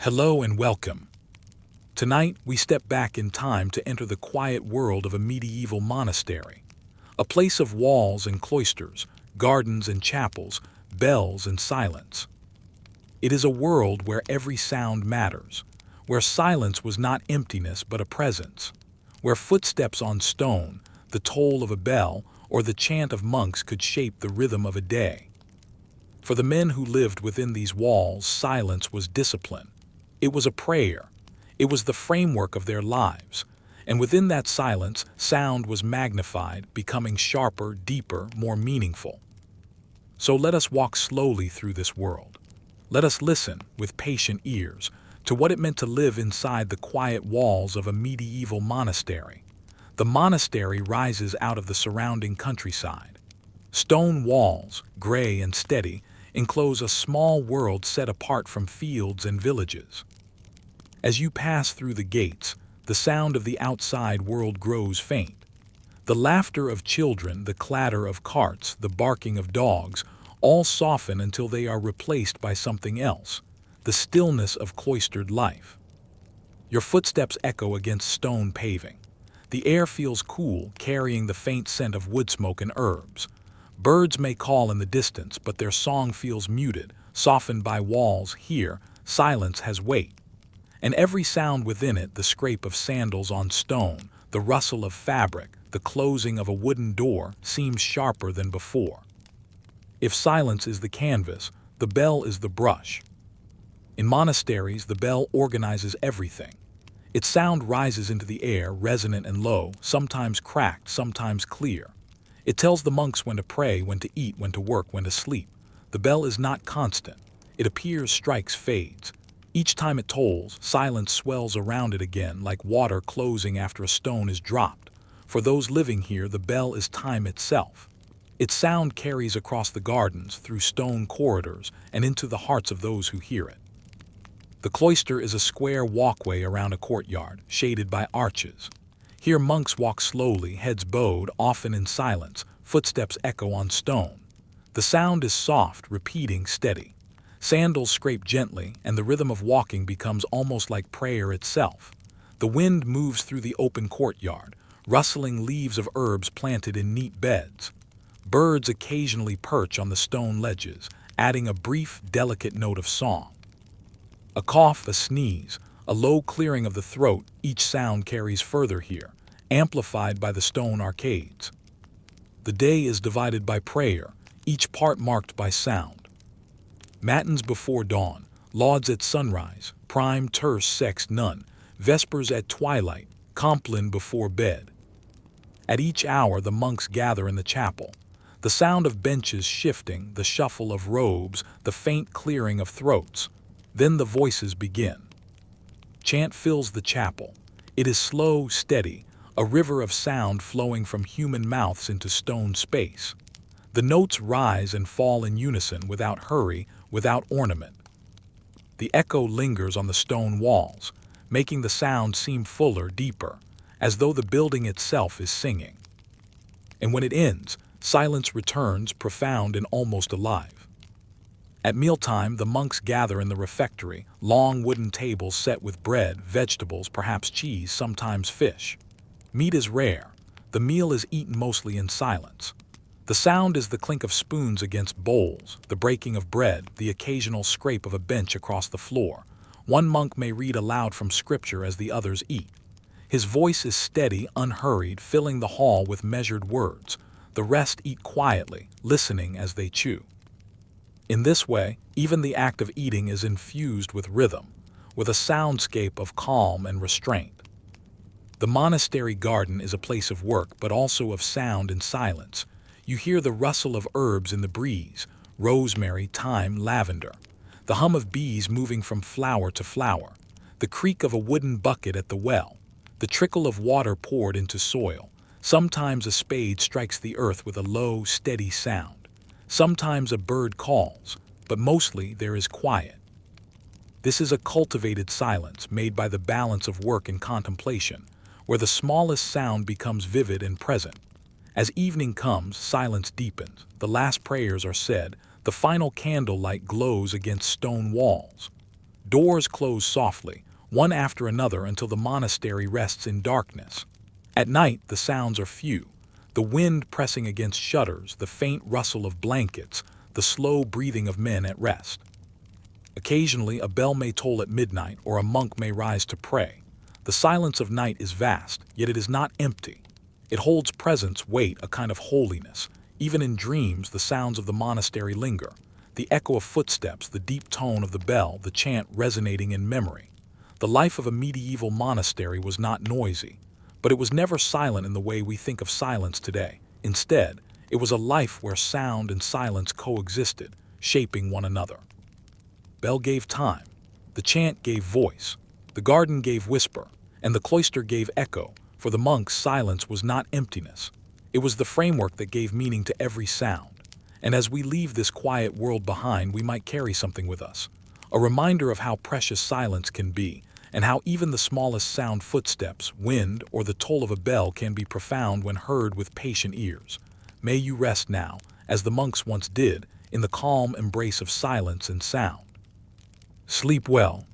Hello and welcome. Tonight, we step back in time to enter the quiet world of a medieval monastery, a place of walls and cloisters, gardens and chapels, bells and silence. It is a world where every sound matters, where silence was not emptiness but a presence, where footsteps on stone, the toll of a bell, or the chant of monks could shape the rhythm of a day. For the men who lived within these walls, silence was discipline. It was a prayer. It was the framework of their lives. And within that silence, sound was magnified, becoming sharper, deeper, more meaningful. So let us walk slowly through this world. Let us listen, with patient ears, to what it meant to live inside the quiet walls of a medieval monastery. The monastery rises out of the surrounding countryside. Stone walls, gray and steady, enclose a small world set apart from fields and villages. As you pass through the gates, the sound of the outside world grows faint. The laughter of children, the clatter of carts, the barking of dogs, all soften until they are replaced by something else, the stillness of cloistered life. Your footsteps echo against stone paving. The air feels cool, carrying the faint scent of wood smoke and herbs. Birds may call in the distance, but their song feels muted, softened by walls. Here, silence has weight. And every sound within it, the scrape of sandals on stone, the rustle of fabric, the closing of a wooden door, seems sharper than before. If silence is the canvas, the bell is the brush. In monasteries, the bell organizes everything. Its sound rises into the air, resonant and low, sometimes cracked, sometimes clear. It tells the monks when to pray, when to eat, when to work, when to sleep. The bell is not constant. It appears, strikes, fades. Each time it tolls, silence swells around it again, like water closing after a stone is dropped. For those living here, the bell is time itself. Its sound carries across the gardens, through stone corridors, and into the hearts of those who hear it. The cloister is a square walkway around a courtyard, shaded by arches. Here monks walk slowly, heads bowed, often in silence, footsteps echo on stone. The sound is soft, repeating, steady. Sandals scrape gently, and the rhythm of walking becomes almost like prayer itself. The wind moves through the open courtyard, rustling leaves of herbs planted in neat beds. Birds occasionally perch on the stone ledges, adding a brief, delicate note of song. A cough, a sneeze, a low clearing of the throat, each sound carries further here, amplified by the stone arcades. The day is divided by prayer, each part marked by sound. Matins before dawn, lauds at sunrise, prime terce sext none, vespers at twilight, compline before bed. At each hour the monks gather in the chapel. The sound of benches shifting, the shuffle of robes, the faint clearing of throats. Then the voices begin. Chant fills the chapel. It is slow, steady, a river of sound flowing from human mouths into stone space. The notes rise and fall in unison, without hurry, without ornament. The echo lingers on the stone walls, making the sound seem fuller, deeper, as though the building itself is singing. And when it ends, silence returns, profound and almost alive. At mealtime, the monks gather in the refectory, long wooden tables set with bread, vegetables, perhaps cheese, sometimes fish. Meat is rare. The meal is eaten mostly in silence. The sound is the clink of spoons against bowls, the breaking of bread, the occasional scrape of a bench across the floor. One monk may read aloud from scripture as the others eat. His voice is steady, unhurried, filling the hall with measured words. The rest eat quietly, listening as they chew. In this way, even the act of eating is infused with rhythm, with a soundscape of calm and restraint. The monastery garden is a place of work, but also of sound and silence. You hear the rustle of herbs in the breeze, rosemary, thyme, lavender, the hum of bees moving from flower to flower, the creak of a wooden bucket at the well, the trickle of water poured into soil. Sometimes a spade strikes the earth with a low, steady sound. Sometimes a bird calls, but mostly there is quiet. This is a cultivated silence made by the balance of work and contemplation, where the smallest sound becomes vivid and present. As evening comes, silence deepens, the last prayers are said, the final candlelight glows against stone walls. Doors close softly, one after another until the monastery rests in darkness. At night, the sounds are few. The wind pressing against shutters, the faint rustle of blankets, the slow breathing of men at rest. Occasionally, a bell may toll at midnight or a monk may rise to pray. The silence of night is vast, yet it is not empty. It holds presence, weight, a kind of holiness. Even in dreams, the sounds of the monastery linger. The echo of footsteps, the deep tone of the bell, the chant resonating in memory. The life of a medieval monastery was not noisy, but it was never silent in the way we think of silence today. Instead, it was a life where sound and silence coexisted, shaping one another. Bell gave time, the chant gave voice, the garden gave whisper, and the cloister gave echo. For the monks, silence was not emptiness. It was the framework that gave meaning to every sound. And as we leave this quiet world behind, we might carry something with us. A reminder of how precious silence can be, and how even the smallest sound, footsteps, wind, or the toll of a bell can be profound when heard with patient ears. May you rest now, as the monks once did, in the calm embrace of silence and sound. Sleep well,